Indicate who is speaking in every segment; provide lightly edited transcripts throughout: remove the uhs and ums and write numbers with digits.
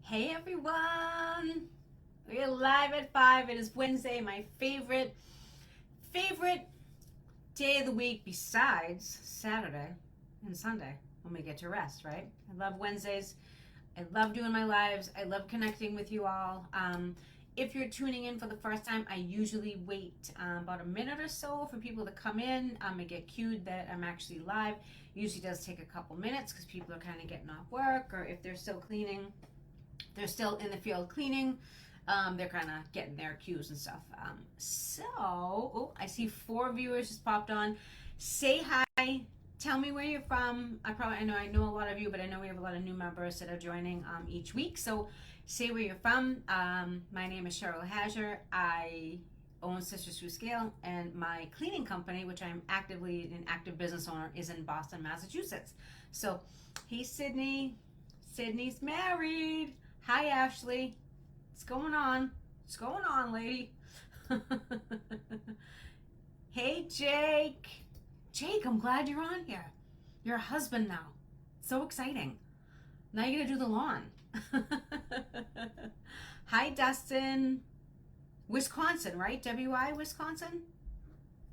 Speaker 1: Hey everyone! We're live at 5. It is Wednesday, my favorite day of the week besides Saturday and Sunday when we get to rest, right? I love Wednesdays. I love doing my lives. I love connecting with you all. If you're tuning in for the first time, I usually wait about a minute or so for people to come in and get cued that I'm actually live. Usually does take a couple minutes because people are kind of getting off work, or if they're still cleaning, they're still in the field cleaning. They're kind of getting their cues and stuff. I see 4 viewers just popped on. Say hi. Tell me where you're from. I know a lot of you, but I know we have a lot of new members that are joining each week. So say where you're from. My name is Cheryl Hazer. I own Sisters Who Scale, and my cleaning company, which I'm actively an active business owner, is in Boston, Massachusetts. So, hey Sydney. Sydney's married. Hi Ashley. What's going on? What's going on, lady? Hey Jake. Jake, I'm glad you're on here. You're a husband now. So exciting. Now you're gonna do the lawn. Hi Dustin. Wisconsin, right? WI, Wisconsin?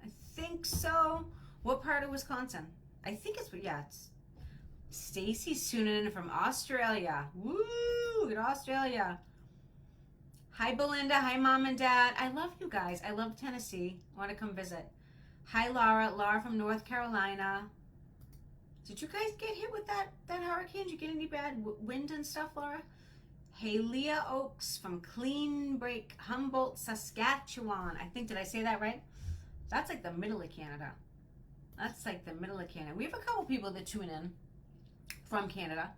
Speaker 1: I think so. What part of Wisconsin? I think it's Stacy's tuning in from Australia. Woo! Good Australia. Hi Belinda. Hi Mom and Dad. I love you guys. I love Tennessee. I want to come visit. Hi Laura. Laura from North Carolina. Did you guys get hit with that hurricane? Did you get any bad wind and stuff, Laura? Hey Leah Oaks from Clean Break, Humboldt, Saskatchewan. Did I say that right? That's like the middle of Canada. We have a couple people that tune in from Canada.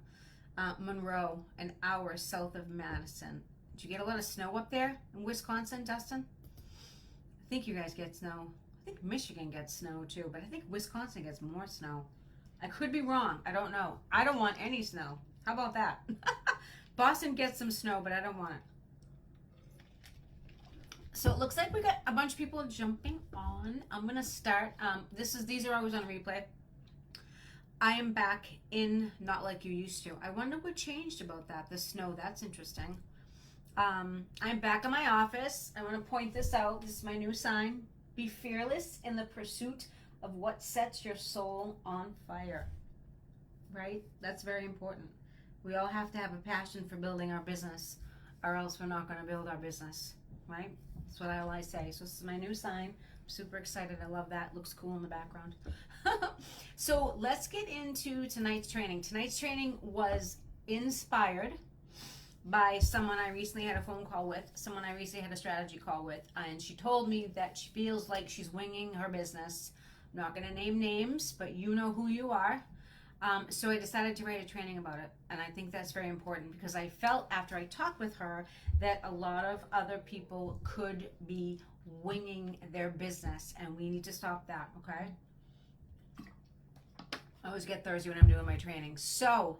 Speaker 1: Monroe, an hour south of Madison. Did you get a lot of snow up there in Wisconsin, Dustin? I think you guys get snow. I think Michigan gets snow too, but I think Wisconsin gets more snow. I could be wrong. I don't know. I don't want any snow. How about that? Boston gets some snow, but I don't want it. So it looks like we got a bunch of people jumping on. I'm gonna start. These are always on replay. I am back in Not Like You Used to. I wonder what changed about that. The snow. That's interesting. I'm back in my office. I want to point this out. This is my new sign. Be fearless in the pursuit of what sets your soul on fire. Right? That's very important. We all have to have a passion for building our business, or else we're not going to build our business. Right? That's what I always say. So this is my new sign. I'm super excited. I love that. Looks cool in the background. So let's get into tonight's training. Tonight's training was inspired by someone I recently had a phone call with, someone I recently had a strategy call with, and she told me that she feels like she's winging her business. I'm not going to name names, but you know who you are. So I decided to write a training about it, and I think that's very important because I felt after I talked with her that a lot of other people could be winging their business, and we need to stop that, okay? I always get Thursday when I'm doing my training. So,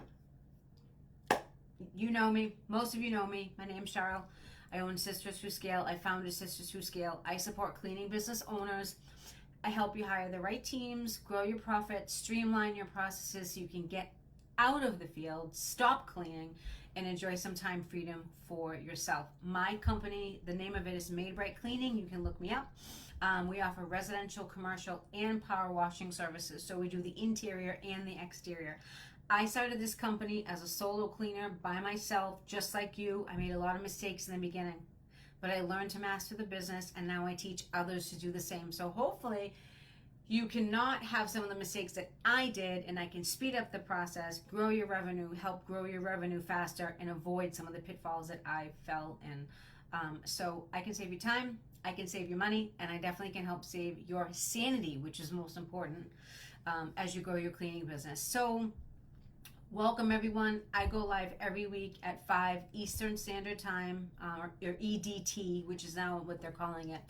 Speaker 1: you know me. Most of you know me. My name's Cheryl. I own Sisters Who Scale. I founded Sisters Who Scale. I support cleaning business owners. I help you hire the right teams, grow your profit, streamline your processes so you can get out of the field, stop cleaning, and enjoy some time freedom for yourself. My company, the name of it is Made Right Cleaning. You can look me up. We offer residential, commercial, and power washing services. So we do the interior and the exterior. I started this company as a solo cleaner by myself, just like you. I made a lot of mistakes in the beginning, but I learned to master the business, and now I teach others to do the same. So hopefully you cannot have some of the mistakes that I did, and I can speed up the process, grow your revenue, help grow your revenue faster, and avoid some of the pitfalls that I fell in. So I can save you time, I can save you money, and I definitely can help save your sanity, which is most important as you grow your cleaning business. So welcome everyone. I go live every week at 5 Eastern Standard Time, or EDT, which is now what they're calling it.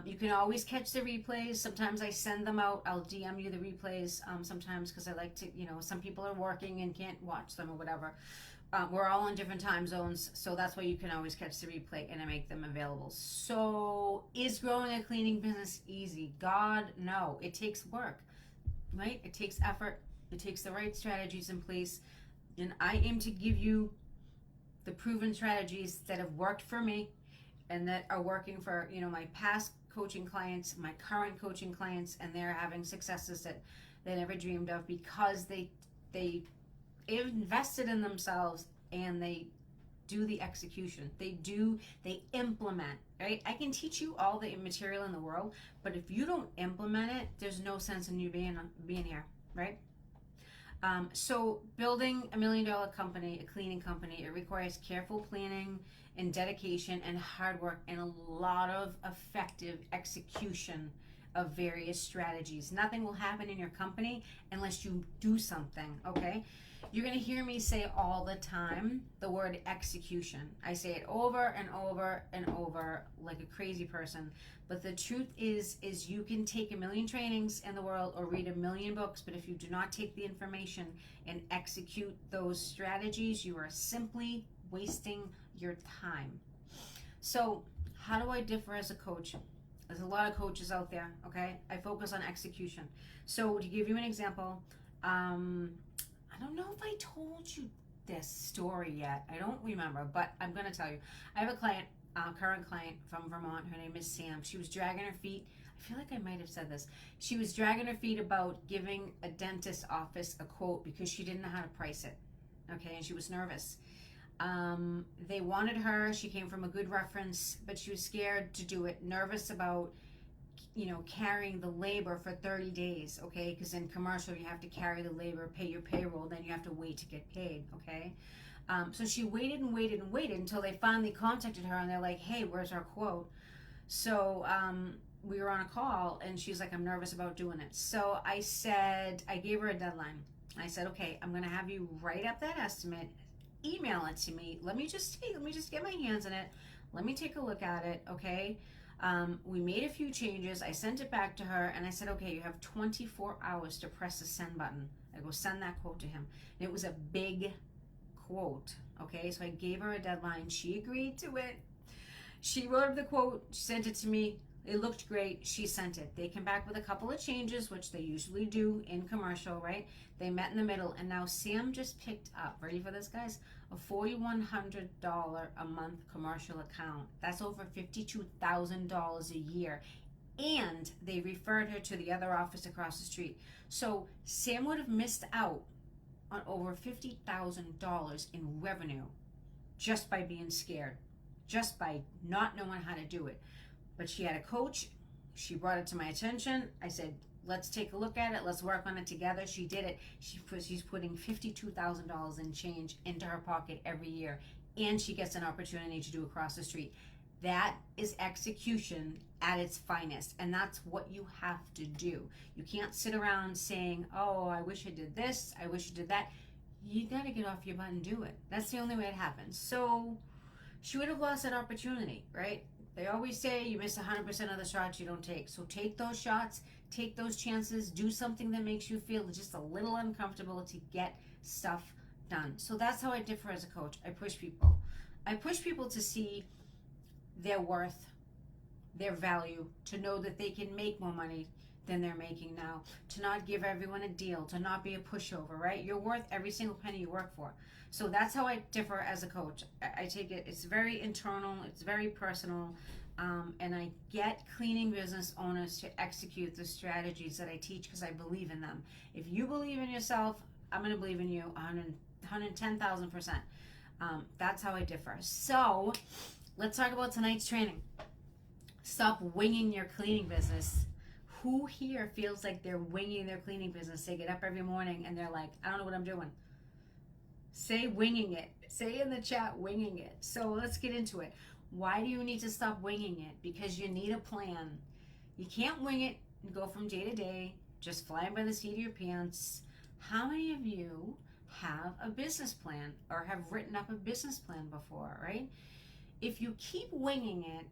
Speaker 1: You can always catch the replays. Sometimes I send them out. I'll DM you the replays sometimes because I like to, some people are working and can't watch them or whatever. We're all in different time zones, so that's why you can always catch the replay and I make them available. So is growing a cleaning business easy? God, no. It takes work, right? It takes effort. It takes the right strategies in place, and I aim to give you the proven strategies that have worked for me and that are working for, my past coaching clients, my current coaching clients, and they're having successes that they never dreamed of because they invested in themselves and they do the execution. They implement, right? I can teach you all the material in the world, but if you don't implement it, there's no sense in you being here, right? So building $1 million company, a cleaning company, it requires careful planning and dedication and hard work and a lot of effective execution of various strategies. Nothing will happen in your company unless you do something, okay? You're going to hear me say all the time the word execution. I say it over and over and over like a crazy person. But the truth is you can take 1 million trainings in the world or read 1 million books, but if you do not take the information and execute those strategies, you are simply wasting your time. So how do I differ as a coach? There's a lot of coaches out there, okay? I focus on execution. So to give you an example, I don't know if I told you this story yet. I don't remember, but I'm going to tell you. I have a client, current client from Vermont. Her name is Sam. She was dragging her feet. I feel like I might have said this. She was dragging her feet about giving a dentist office a quote because she didn't know how to price it, okay? And she was nervous. They wanted her. She came from a good reference, but she was scared to do it, nervous about carrying the labor for 30 days, okay? Because in commercial, you have to carry the labor, pay your payroll, then you have to wait to get paid, okay? So she waited and waited and waited until they finally contacted her and they're like, hey, where's our quote? So we were on a call and she's like, I'm nervous about doing it. So I gave her a deadline. I said, okay, I'm going to have you write up that estimate, email it to me. Let me just get my hands in it. Let me take a look at it, okay? We made a few changes. I sent it back to her and I said, okay, you have 24 hours to press the send button. I go send that quote to him. And it was a big quote, okay? So I gave her a deadline. She agreed to it. She wrote up the quote, she sent it to me. It looked great. She sent it. They came back with a couple of changes, which they usually do in commercial, right? They met in the middle, and now Sam just picked up, ready for this, guys? A $4,100 a month commercial account. That's over $52,000 a year. And they referred her to the other office across the street. So Sam would have missed out on over $50,000 in revenue just by being scared, just by not knowing how to do it. But she had a coach. She brought it to my attention. I said, let's take a look at it. Let's work on it together. She did it. She's putting $52,000 in change into her pocket every year. And she gets an opportunity to do across the street. That is execution at its finest. And that's what you have to do. You can't sit around saying, oh, I wish I did this. I wish I did that. You got to get off your butt and do it. That's the only way it happens. So she would have lost that opportunity, right? They always say you miss 100% of the shots you don't take. So take those shots, take those chances, do something that makes you feel just a little uncomfortable to get stuff done. So that's how I differ as a coach. I push people. I push people to see their worth, their value, to know that they can make more money than they're making now, to not give everyone a deal, to not be a pushover, right? You're worth every single penny you work for. So that's how I differ as a coach. I take it, it's very internal, it's very personal, and I get cleaning business owners to execute the strategies that I teach because I believe in them. If you believe in yourself, I'm going to believe in you 110,000%. That's how I differ. So let's talk about tonight's training. Stop winging your cleaning business. Who here feels like they're winging their cleaning business? They get up every morning and they're like, I don't know what I'm doing. Say winging it. Say in the chat, winging it. So let's get into it. Why do you need to stop winging it? Because you need a plan. You can't wing it and go from day to day, just flying by the seat of your pants. How many of you have a business plan or have written up a business plan before, right? If you keep winging it,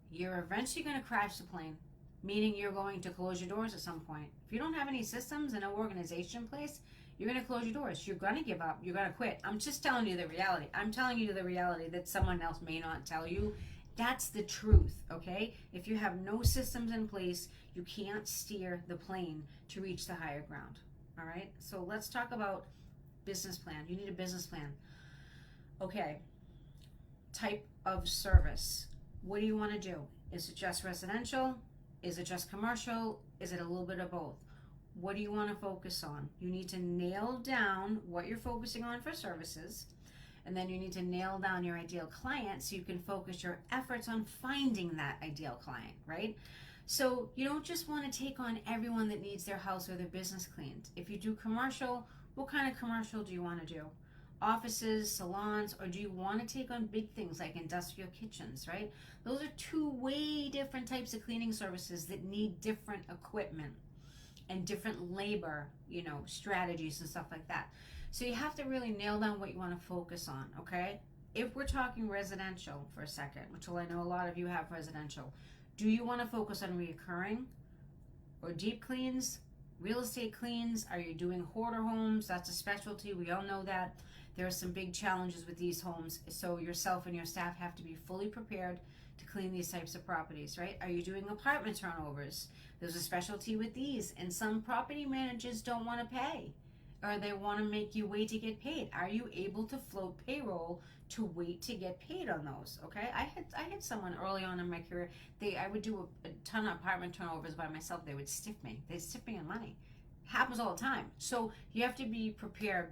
Speaker 1: you're eventually going to crash the plane, meaning you're going to close your doors at some point. If you don't have any systems and no organization in place, you're going to close your doors. You're going to give up. You're going to quit. I'm just telling you the reality. I'm telling you the reality that someone else may not tell you. That's the truth, okay? If you have no systems in place, you can't steer the plane to reach the higher ground, all right? So let's talk about business plan. You need a business plan. Okay, type of service. What do you want to do? Is it just residential? Is it just commercial? Is it a little bit of both? What do you want to focus on? You need to nail down what you're focusing on for services, and then you need to nail down your ideal client so you can focus your efforts on finding that ideal client, right? So you don't just want to take on everyone that needs their house or their business cleaned. If you do commercial, what kind of commercial do you want to do? Offices, salons, or do you want to take on big things like industrial kitchens, right? Those are two way different types of cleaning services that need different equipment and different labor, strategies and stuff like that. So you have to really nail down what you want to focus on, okay? If we're talking residential for a second, which I know a lot of you have residential, do you want to focus on reoccurring or deep cleans, real estate cleans? Are you doing hoarder homes? That's a specialty. We all know that. There are some big challenges with these homes, so yourself and your staff have to be fully prepared to clean these types of properties, right? Are you doing apartment turnovers? There's a specialty with these, and some property managers don't want to pay, or they want to make you wait to get paid. Are you able to float payroll to wait to get paid on those? Okay, I had someone early on in my career. I would do a ton of apartment turnovers by myself. They would stiff me. They'd stiff me on money. Happens all the time. So you have to be prepared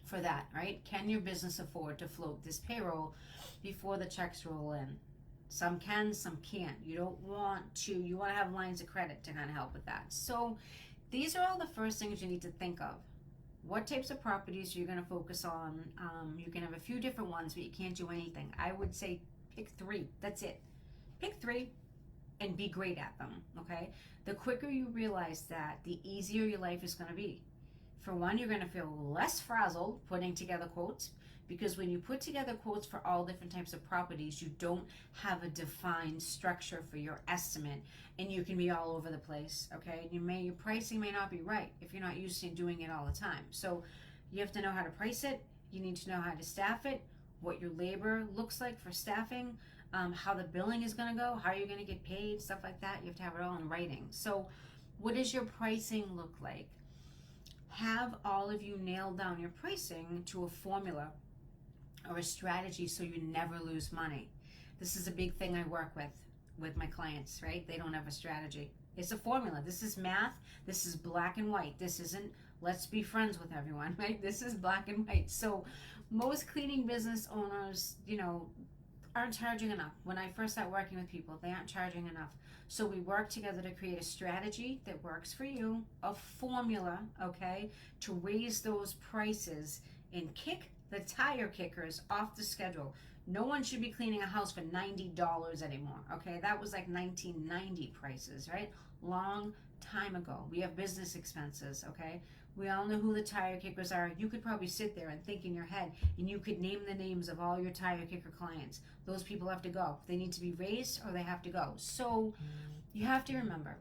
Speaker 1: for that, right? Can your business afford to float this payroll before the checks roll in? Some can, some can't. You want to have lines of credit to kind of help with that. So these are all the first things you need to think of. What types of properties you're going to focus on. You can have a few different ones, but you can't do anything. I would say pick 3. That's it. Pick 3 and be great at them, okay? The quicker you realize that, the easier your life is going to be. For one, you're going to feel less frazzled putting together quotes, because when you put together quotes for all different types of properties, you don't have a defined structure for your estimate, and you can be all over the place, okay? Your pricing may not be right if you're not used to doing it all the time. So you have to know how to price it. You need to know how to staff it, what your labor looks like for staffing, how the billing is going to go, how you're going to get paid, stuff like that. You have to have it all in writing. So what does your pricing look like? Have all of you nail down your pricing to a formula or a strategy so you never lose money. This is a big thing I work with my clients, right? They don't have a strategy. It's a formula. This is math. This is black and white. This isn't let's be friends with everyone, right? This is black and white. So most cleaning business owners, aren't charging enough. When I first start working with people, they aren't charging enough. So we work together to create a strategy that works for you, a formula, okay, to raise those prices and kick the tire kickers off the schedule. No one should be cleaning a house for $90 anymore, okay? That was like 1990 prices, right? Long time ago. We have business expenses, okay? We all know who the tire kickers are. You could probably sit there and think in your head, and you could name the names of all your tire kicker clients. Those people have to go. They need to be raised or they have to go. So you have to remember,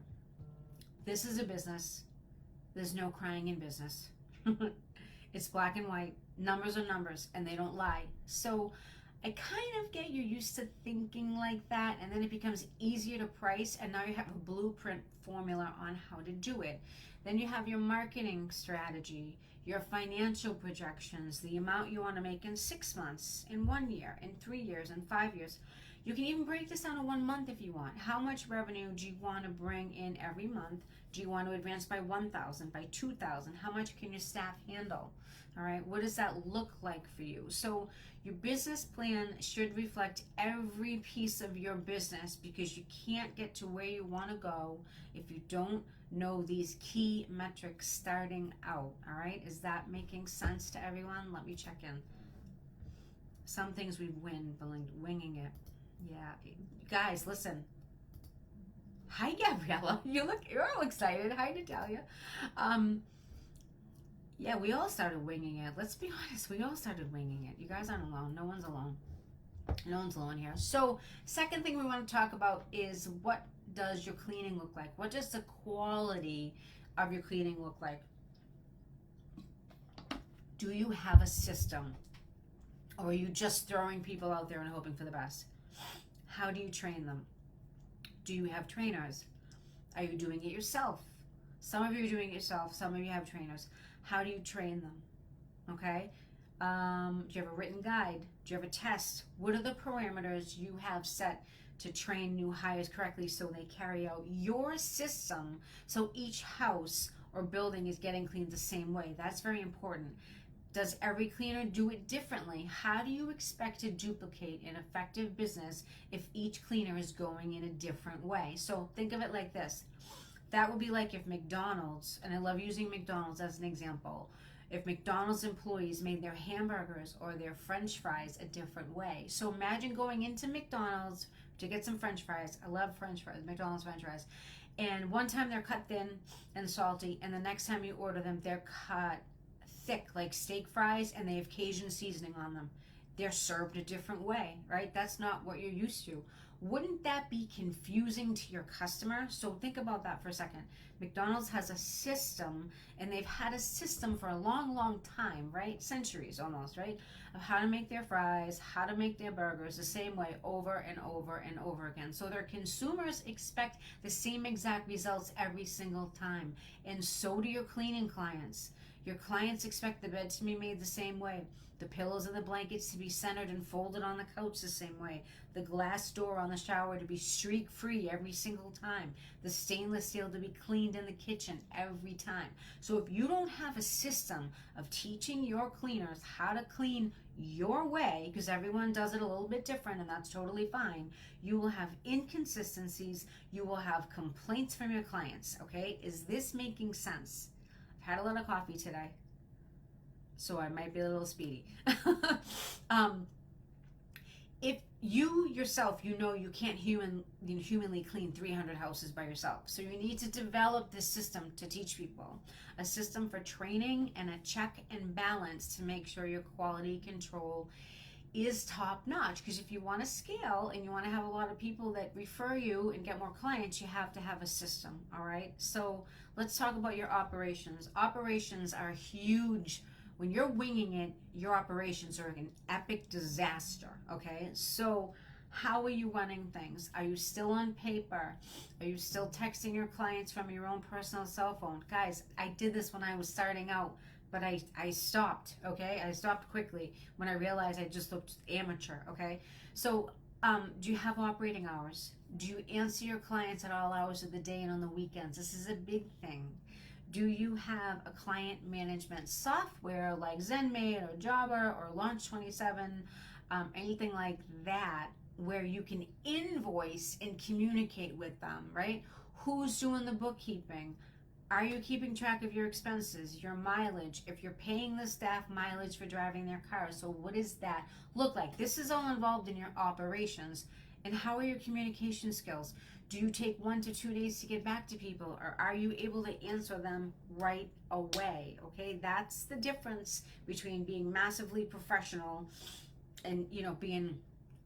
Speaker 1: this is a business. There's no crying in business. It's black and white. Numbers are numbers, and they don't lie. So I kind of get you used to thinking like that, and then it becomes easier to price, and now you have a blueprint formula on how to do it. Then you have your marketing strategy, your financial projections, the amount you want to make in 6 months, in 1 year, in 3 years, in 5 years. You can even break this down to 1 month if you want. How much revenue do you want to bring in every month? Do you want to advance by 1,000, by 2,000? How much can your staff handle? All right, what does that look like for you? So your business plan should reflect every piece of your business, because you can't get to where you want to go if you don't know these key metrics starting out. All right, is that making sense to everyone? Let me check in. Some things we winging it. Yeah, guys, listen. Hi, Gabriella. You're all excited. Hi, Natalia. Yeah, we all started winging it. Let's be honest. We all started winging it. You guys aren't alone. No one's alone. No one's alone here. So, second thing we want to talk about is, what does your cleaning look like? What does the quality of your cleaning look like? Do you have a system? Or are you just throwing people out there and hoping for the best? How do you train them? Do you have trainers? Are you doing it yourself? Some of you are doing it yourself. Some of you have trainers. How do you train them? Okay? Do you have a written guide? Do you have a test? What are the parameters you have set to train new hires correctly so they carry out your system so each house or building is getting cleaned the same way? That's very important. Does every cleaner do it differently? How do you expect to duplicate an effective business if each cleaner is going in a different way? So think of it like this. That would be like if McDonald's, and I love using McDonald's as an example, if McDonald's employees made their hamburgers or their French fries a different way. So imagine going into McDonald's to get some French fries. I love French fries, McDonald's French fries. And one time they're cut thin and salty, and the next time you order them, they're cut thick like steak fries, and they have Cajun seasoning on them. They're served a different way, right? That's not what you're used to. Wouldn't that be confusing to your customer? So think about that for a second. McDonald's has a system, and they've had a system for a long, long time, right? Centuries almost, right? Of how to make their fries, how to make their burgers the same way over and over and over again. So their consumers expect the same exact results every single time. And so do your cleaning clients. Your clients expect the bed to be made the same way, the pillows and the blankets to be centered and folded on the couch the same way, the glass door on the shower to be streak-free every single time, the stainless steel to be cleaned in the kitchen every time. So if you don't have a system of teaching your cleaners how to clean your way, because everyone does it a little bit different, and that's totally fine, you will have inconsistencies, you will have complaints from your clients, okay? Is this making sense? Had a lot of coffee today, so I might be a little speedy. If you yourself, you know you can't humanly clean 300 houses by yourself, so you need to develop this system to teach people, a system for training and a check and balance to make sure your quality control is top notch. Because if you want to scale and you want to have a lot of people that refer you and get more clients, you have to have a system. All right, so let's talk about your operations. Operations are huge. When you're winging it, your operations are an epic disaster. Okay, so how are you running things? Are you still on paper? Are you still texting your clients from your own personal cell phone? Guys, I did this when I was starting out, but I stopped, okay? I stopped quickly when I realized I just looked amateur, okay? So do you have operating hours? Do you answer your clients at all hours of the day and on the weekends? This is a big thing. Do you have a client management software like ZenMaid or Jobber or Launch 27, anything like that, where you can invoice and communicate with them, right? Who's doing the bookkeeping? Are you keeping track of your expenses, your mileage, if you're paying the staff mileage for driving their cars? So what does that look like? This is all involved in your operations. And how are your communication skills? Do you take 1 to 2 days to get back to people, or are you able to answer them right away? Okay, that's the difference between being massively professional and, you know, being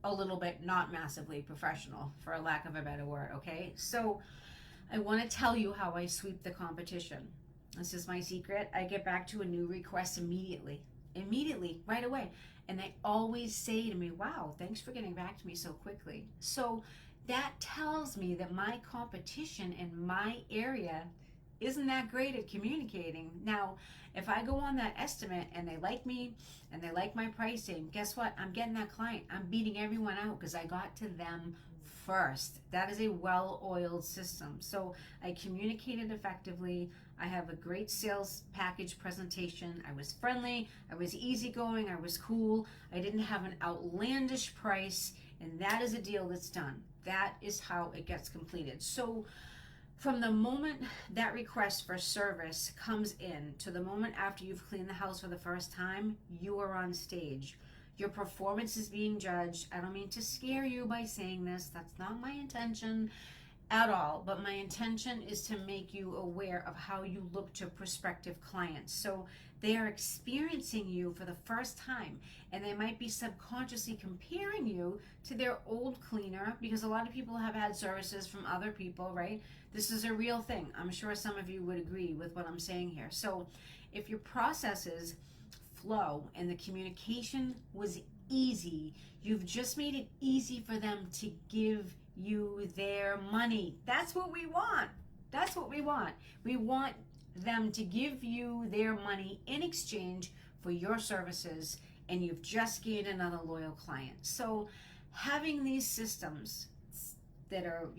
Speaker 1: a little bit not massively professional, for a lack of a better word. Okay, so I want to tell you how I sweep the competition. This is my secret. I get back to a new request immediately, right away. And they always say to me, wow, thanks for getting back to me so quickly. So that tells me that my competition in my area isn't that great at communicating. Now, if I go on that estimate and they like me and they like my pricing, guess what? I'm getting that client. I'm beating everyone out because I got to them first. That is a well-oiled system. So I communicated effectively. I have a great sales package presentation. I was friendly. I was easygoing. I was cool. I didn't have an outlandish price, and that is a deal that's done. That is how it gets completed. So from the moment that request for service comes in to the moment after you've cleaned the house for the first time, you are on stage. Your performance is being judged. I don't mean to scare you by saying this. That's not my intention at all. But my intention is to make you aware of how you look to prospective clients. So they are experiencing you for the first time, and they might be subconsciously comparing you to their old cleaner, because a lot of people have had services from other people, right? This is a real thing. I'm sure some of you would agree with what I'm saying here. So if your processes flow and the communication was easy, you've just made it easy for them to give you their money. That's what we want. That's what we want. We want them to give you their money in exchange for your services, and you've just gained another loyal client. So having these systems that are,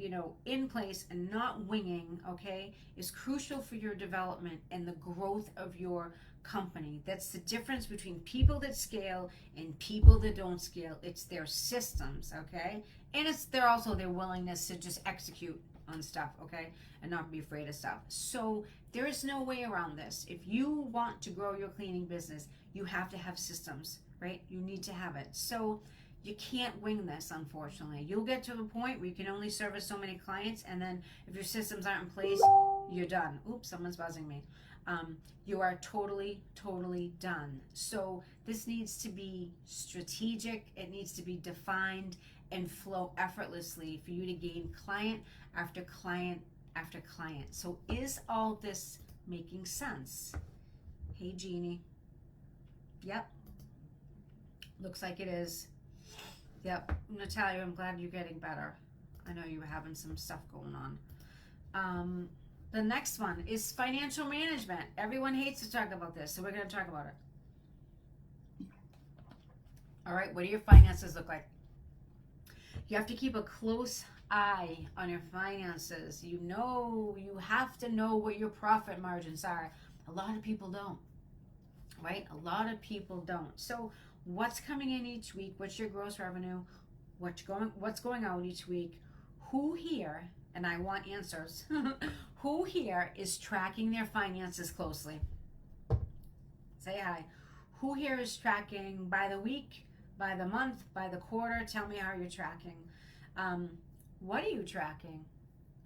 Speaker 1: in place and not winging, okay, is crucial for your development and the growth of your company. That's the difference between people that scale and people that don't scale. It's their systems, okay? And it's their willingness to just execute on stuff, okay? And not be afraid of stuff. So there is no way around this. If you want to grow your cleaning business, you have to have systems, right? You need to have it. So you can't wing this, unfortunately. You'll get to the point where you can only service so many clients, and then if your systems aren't in place, you're done. Oops, someone's buzzing me. You are totally done. So this needs to be strategic. It needs to be defined and flow effortlessly for you to gain client after client after client. So is all this making sense? Hey, Jeannie. Yep. Looks like it is. Yep. Natalia, I'm glad you're getting better. I know you were having some stuff going on. The next one is financial management. Everyone hates to talk about this, so we're going to talk about it. All right, what do your finances look like? You have to keep a close eye on your finances. You have to know what your profit margins are. A lot of people don't, right? A lot of people don't. So what's coming in each week? What's your gross revenue? What's going out each week? Who here, and I want answers, who here is tracking their finances closely? Say hi. Who here is tracking by the week, by the month, by the quarter? Tell me how you're tracking. What are you tracking?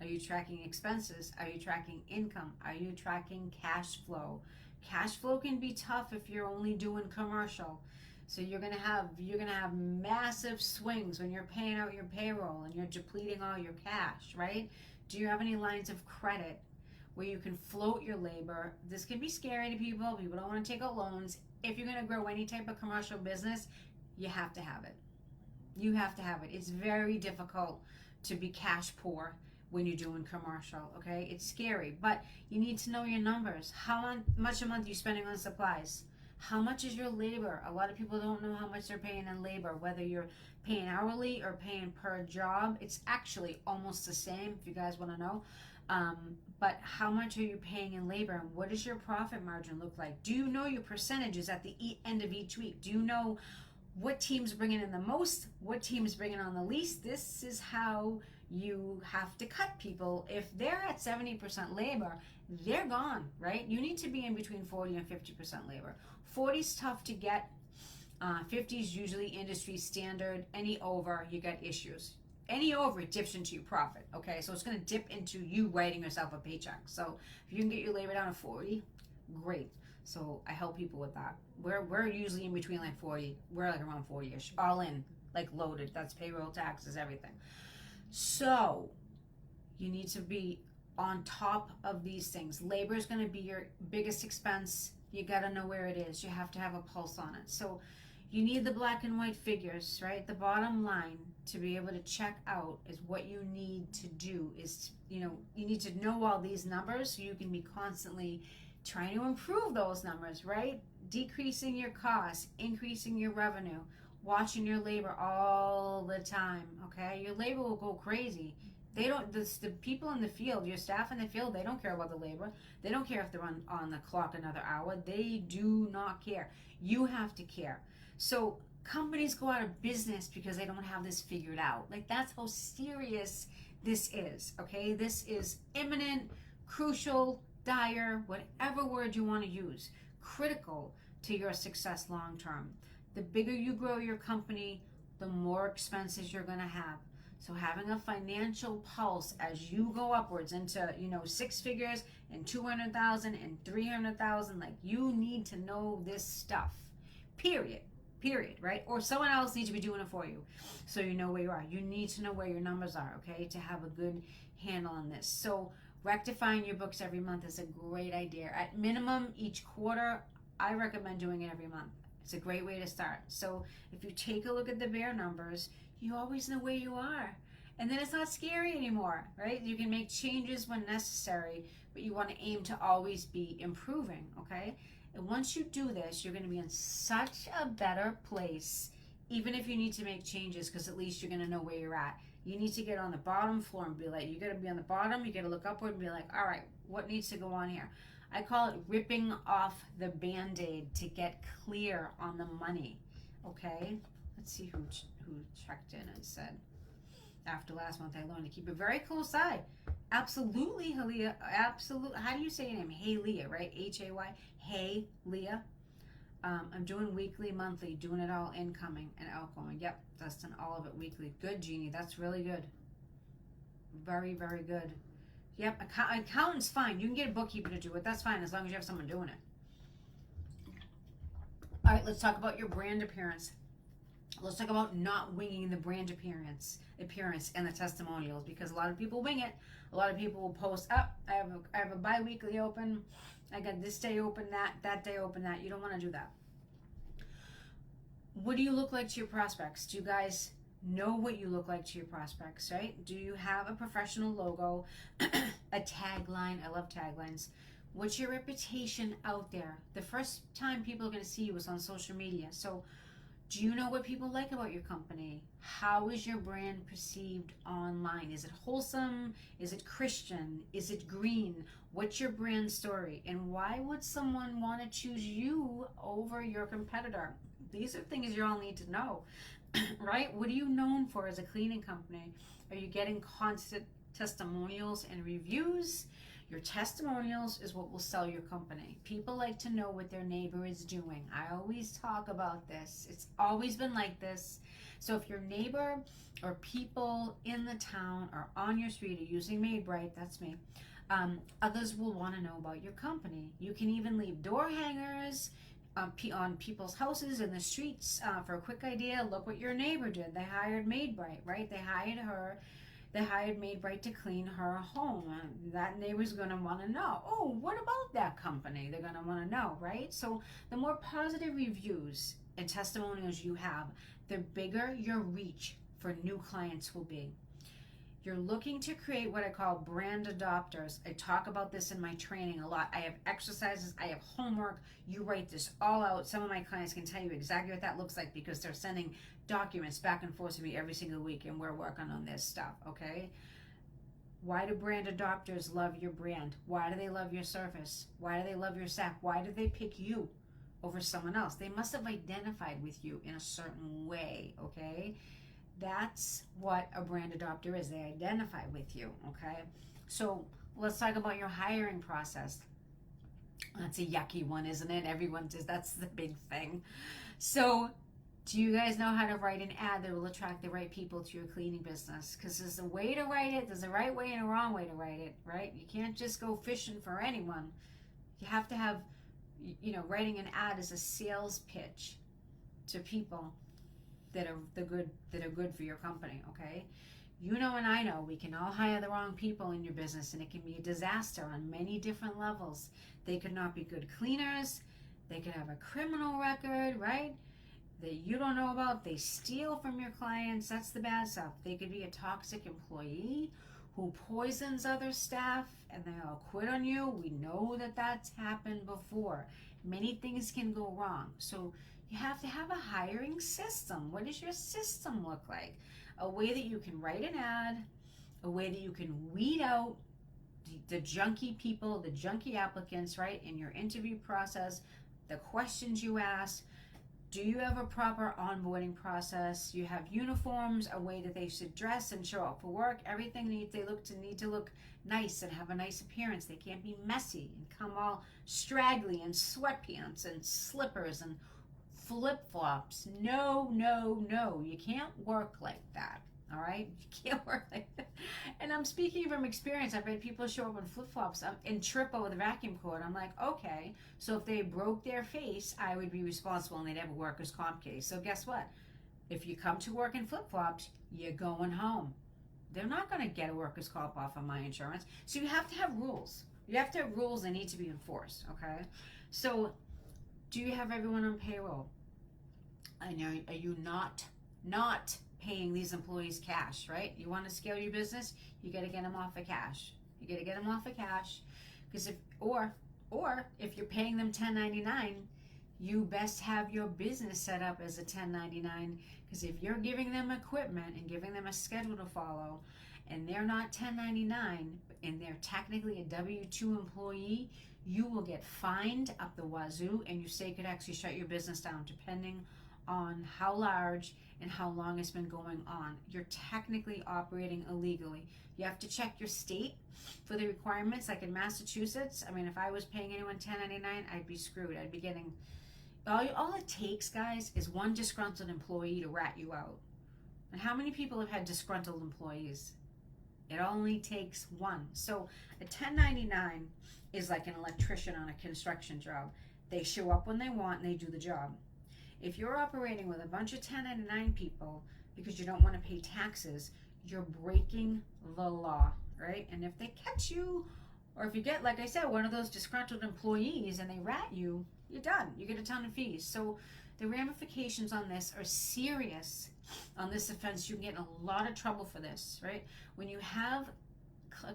Speaker 1: Are you tracking expenses? Are you tracking income? Are you tracking cash flow? Cash flow can be tough if you're only doing commercial. So you're gonna have massive swings when you're paying out your payroll and you're depleting all your cash, right? Do you have any lines of credit where you can float your labor? This can be scary to people. People don't want to take out loans. If you're gonna grow any type of commercial business, you have to have it. You have to have it. It's very difficult to be cash poor when you're doing commercial, okay? It's scary, but you need to know your numbers. How much a month are you spending on supplies? How much is your labor? A lot of people don't know how much they're paying in labor, whether you're paying hourly or paying per job. It's actually almost the same if you guys want to know. But how much are you paying in labor, and what does your profit margin look like? Do you know your percentages at the end of each week? Do you know what team's bringing in the most, what team's bringing on the least? This is how you have to cut people. If they're at 70% labor, they're gone, right? You need to be in between 40 and 50% labor. 40 is tough to get. 50 is usually industry standard. Any over, you got issues. Any over, it dips into your profit, okay? So it's going to dip into you writing yourself a paycheck. So if you can get your labor down to 40, great. So I help people with that. We're usually in between like 40. We're like around 40-ish, all in, like loaded. That's payroll, taxes, everything. So you need to be on top of these things. Labor is going to be your biggest expense. You got to know where it is. You have to have a pulse on it. So you need the black and white figures, right? The bottom line to be able to check out is what you need to do is, you need to know all these numbers so you can be constantly trying to improve those numbers, right? Decreasing your costs, increasing your revenue, watching your labor all the time, okay? Your labor will go crazy. They don't, the people in the field, your staff in the field, they don't care about the labor. They don't care if they're on the clock another hour. They do not care. You have to care. So companies go out of business because they don't have this figured out. Like, that's how serious this is, okay? This is imminent, crucial, dire, whatever word you want to use, critical to your success long term. The bigger you grow your company, the more expenses you're going to have. So having a financial pulse as you go upwards into, six figures and 200,000 and 300,000, like, you need to know this stuff, period, right? Or someone else needs to be doing it for you so you know where you are. You need to know where your numbers are, okay, to have a good handle on this. So rectifying your books every month is a great idea. At minimum, each quarter, I recommend doing it every month. It's a great way to start. So if you take a look at the bare numbers, you always know where you are. And then it's not scary anymore, right? You can make changes when necessary, but you want to aim to always be improving, okay? And once you do this, you're going to be in such a better place, even if you need to make changes, because at least you're going to know where you're at. You need to get on the bottom floor and be like, you got to be on the bottom, you got to look upward and be like, all right, what needs to go on here? I call it ripping off the Band-Aid to get clear on the money, okay? Let's see who checked in and said, after last month, I learned to keep a very close eye. Absolutely, Halia. Absolutely. How do you say your name? Hey, Leah, right? Hay. Hey, Leah. I'm doing weekly, monthly, doing it all incoming and outgoing. Yep, Dustin, all of it weekly. Good, Jeannie. That's really good. Very, very good. Yep, accountant's fine. You can get a bookkeeper to do it. That's fine as long as you have someone doing it. All right, let's talk about your brand appearance. Let's talk about not winging the brand appearance and the testimonials, because a lot of people wing it. A lot of people will post up, I have a bi-weekly open, I got this day open, that day open, that. You don't want to do that. What do you look like to your prospects? Do you guys know what you look like to your prospects, right? Do you have a professional logo, a tagline? I love taglines. What's your reputation out there? The first time people are going to see you is on social media. So do you know what people like about your company? How is your brand perceived online? Is it wholesome? Is it Christian? Is it green? What's your brand story? And why would someone want to choose you over your competitor? These are things you all need to know, right? What are you known for as a cleaning company? Are you getting constant testimonials and reviews? Your testimonials is what will sell your company. People like to know what their neighbor is doing. I always talk about this. It's always been like this. So if your neighbor or people in the town or on your street are using Made Bright, that's me, others will want to know about your company. You can even leave door hangers on people's houses in the streets for a quick idea. Look what your neighbor did. They hired Made Bright, right? They hired Made Bright to clean her home. That neighbor's going to want to know, oh, what about that company? They're going to want to know, right? So the more positive reviews and testimonials you have, the bigger your reach for new clients will be. You're looking to create what I call brand adopters. I talk about this in my training a lot. I have exercises, I have homework. You write this all out. Some of my clients can tell you exactly what that looks like because they're sending documents back and forth to me every single week, and we're working on this stuff, okay? Why do brand adopters love your brand? Why do they love your service? Why do they love your staff? Why do they pick you over someone else? They must have identified with you in a certain way, okay? That's what a brand adopter is. They identify with you, okay? So let's talk about your hiring process. That's a yucky one, isn't it? Everyone does. That's the big thing. So do you guys know how to write an ad that will attract the right people to your cleaning business? Because there's a way to write it. There's a right way and a wrong way to write it, right? You can't just go fishing for anyone. You have to have, writing an ad is a sales pitch to people that are good for your company, okay? You know and I know we can all hire the wrong people in your business, and it can be a disaster on many different levels. They could not be good cleaners. They could have a criminal record, right? That you don't know about. They steal from your clients. That's the bad stuff. They could be a toxic employee who poisons other staff and they all quit on you. We know that that's happened before. Many things can go wrong. So you have to have a hiring system. What does your system look like? A way that you can write an ad, a way that you can weed out the junky people, the junky applicants, right, in your interview process, the questions you ask. Do you have a proper onboarding process? You have uniforms, a way that they should dress and show up for work. Everything need to look nice and have a nice appearance. They can't be messy and come all straggly in sweatpants and slippers and flip-flops. No. You can't work like that. All right? You can't work like that. And I'm speaking from experience. I've had people show up in flip-flops and trip over the vacuum cord. I'm like, okay, so if they broke their face, I would be responsible and they'd have a workers' comp case. So guess what? If you come to work in flip-flops, you're going home. They're not going to get a workers' comp off of my insurance. So you have to have rules. You have to have rules that need to be enforced, okay? So do you have everyone on payroll? I know, are you not paying these employees cash, right? You want to scale your business, you got to get them off of cash. You got to get them off of cash, because Or if you're paying them 1099, you best have your business set up as a 1099, because if you're giving them equipment and giving them a schedule to follow and they're not 1099 and they're technically a W-2 employee, you will get fined up the wazoo, and your state could actually shut your business down depending on how large and how long it's been going on. You're technically operating illegally. You have to check your state for the requirements. Like in Massachusetts, I mean, if I was paying anyone 1099, I'd be screwed. I'd be getting, all it takes, guys, is one disgruntled employee to rat you out. And how many people have had disgruntled employees? It only takes one. So a 1099 is like an electrician on a construction job. They show up when they want and they do the job. If you're operating with a bunch of 1099 people because you don't want to pay taxes, you're breaking the law, right? And if they catch you, or if you get, like I said, one of those disgruntled employees and they rat you, you're done. You get a ton of fees. So the ramifications on this are serious. On this offense, you can get in a lot of trouble for this, right? When you have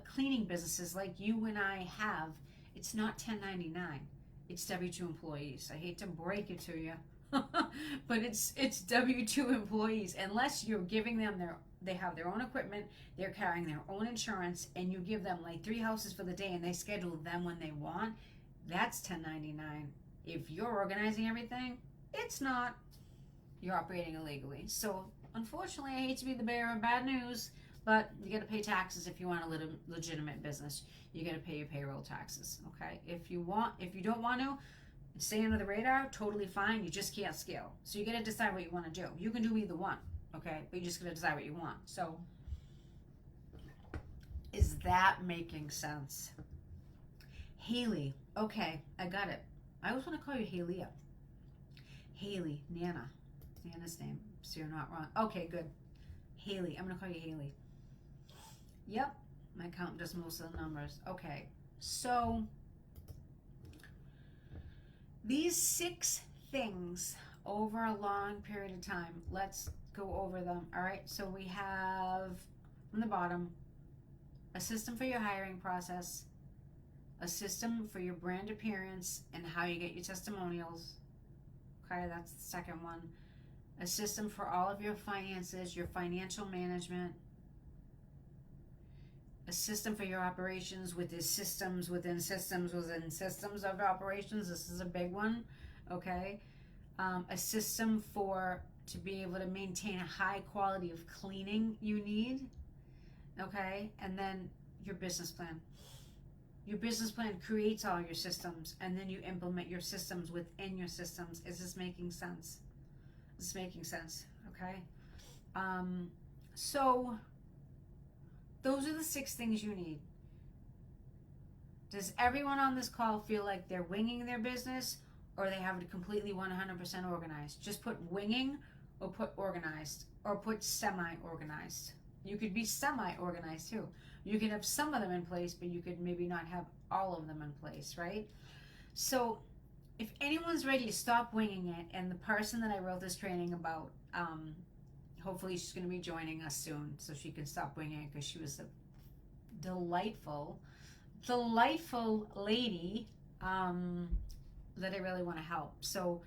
Speaker 1: cleaning businesses like you and I have, it's not 1099. It's W-2 employees. I hate to break it to you. But it's W-2 employees. Unless you're giving them they have their own equipment, they're carrying their own insurance, and you give them like 3 houses for the day and they schedule them when they want, that's 1099. If you're organizing everything, it's not. You're operating illegally. So unfortunately, I hate to be the bearer of bad news, but you got to pay taxes if you want a legitimate business. You got to pay your payroll taxes. Okay, if you don't want to stay under the radar, totally fine. You just can't scale. So you got to decide what you want to do. You can do either one, okay? But you just got to decide what you want. So is that making sense? Haley. Okay, I got it. I always want to call you Halea. Haley, Nana. Nana's name, so you're not wrong. Okay, good. Haley. I'm going to call you Haley. Yep. My accountant does most of the numbers. Okay, so these 6 things over a long period of time, let's go over them. All right, so we have from the bottom a system for your hiring process, a system for your brand appearance and how you get your testimonials. Okay, that's the second one. A system for all of your finances, your financial management, a system for your operations with the systems within systems within systems of operations. This is a big one, okay? A system to be able to maintain a high quality of cleaning you need, okay? And then your business plan. Your business plan creates all your systems, and then you implement your systems within your systems. Is this making sense? Is this making sense? Okay? So those are the 6 things you need. Does everyone on this call feel like they're winging their business, or they have it completely 100% organized? Just put winging, or put organized, or put semi-organized. You could be semi-organized too. You could have some of them in place, but you could maybe not have all of them in place, right? So if anyone's ready to stop winging it, and the person that I wrote this training about, hopefully she's going to be joining us soon so she can stop winging it, because she was a delightful lady that I really want to help. So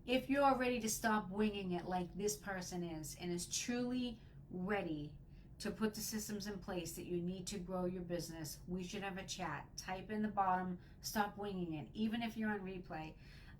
Speaker 1: if you're ready to stop winging it like this person is, and is truly ready to put the systems in place that you need to grow your business, we should have a chat. Type in the bottom, stop winging it, even if you're on replay.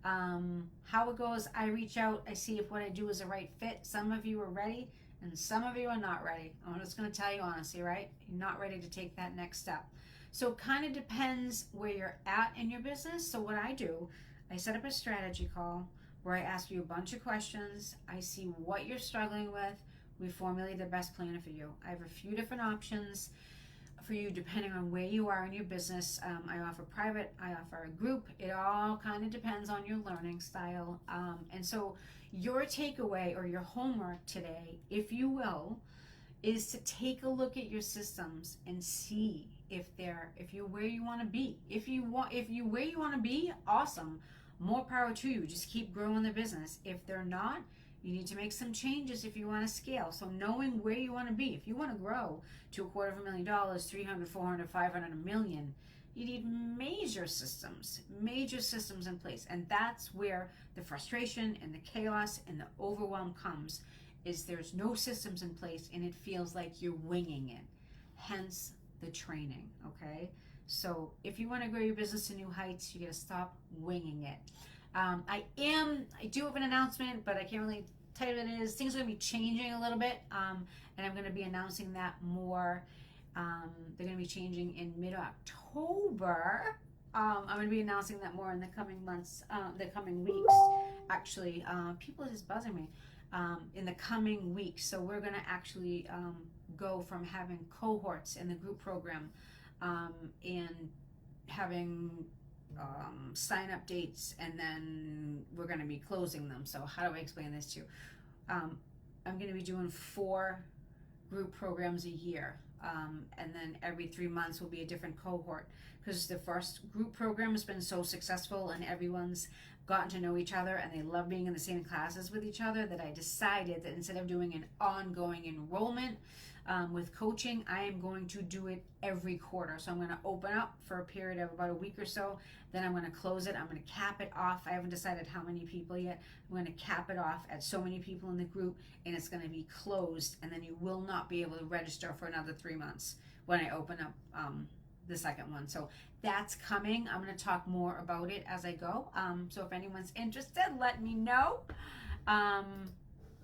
Speaker 1: How it goes, I reach out, I see if what I do is a right fit. Some of you are ready, and some of you are not ready. I'm just going to tell you honestly, right? You're not ready to take that next step. So it kind of depends where you're at in your business. So what I do, I set up a strategy call where I ask you a bunch of questions. I see what you're struggling with. We formulate the best plan for you. I have a few different options for you depending on where you are in your business. I offer private, I offer a group. It all kind of depends on your learning style. And so your takeaway or your homework today, if you will, is to take a look at your systems and see if you're where you want to be. If you where you want to be, awesome. More power to you. Just keep growing the business. If they're not, you need to make some changes if you want to scale. So knowing where you want to be, if you want to grow to $250,000, $300,000, $400,000, $500,000, $1 million, You need major systems in place. And that's where the frustration and the chaos and the overwhelm comes, is there's no systems in place and it feels like you're winging it. Hence the training, okay? So if you want to grow your business to new heights, you got to stop winging it. I do have an announcement, but I can't really tell you what it is. Things are going to be changing a little bit, and I'm going to be announcing that more. They're going to be changing in mid-October. I'm going to be announcing that more in the coming months, the coming weeks. Actually, people are just buzzing me. In the coming weeks. So we're going to actually go from having cohorts in the group program and having sign-up dates, and then we're going to be closing them. So how do I explain this to you? I'm going to be doing 4 group programs a year, and then every 3 months will be a different cohort, because the first group program has been so successful and everyone's gotten to know each other and they love being in the same classes with each other, that I decided that instead of doing an ongoing enrollment with coaching, I am going to do it every quarter. So I'm going to open up for a period of about a week or so, then I'm going to close it. I'm going to cap it off. I haven't decided how many people yet. I'm going to cap it off at so many people in the group, and it's going to be closed, and then you will not be able to register for another 3 months when I open up the second one. So that's coming. I'm going to talk more about it as I go. So if anyone's interested, let me know.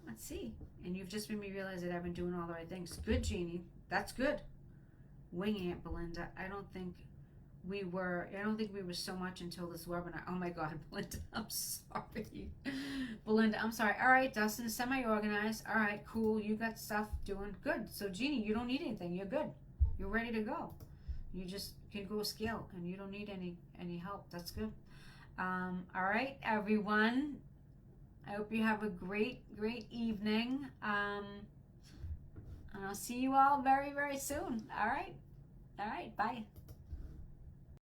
Speaker 1: Let's see. And you've just made me realize that I've been doing all the right things. Good, Jeannie. That's good. Winging it, Belinda. I don't think we were so much until this webinar. Oh my God, Belinda, I'm sorry. Belinda, I'm sorry. All right, Dustin, semi-organized. All right, cool. You got stuff doing good. So Jeannie, you don't need anything. You're good. You're ready to go. You just can go scale, and you don't need any help. That's good. All right, everyone. I hope you have a great evening. And I'll see you all very, very soon. All right. Bye.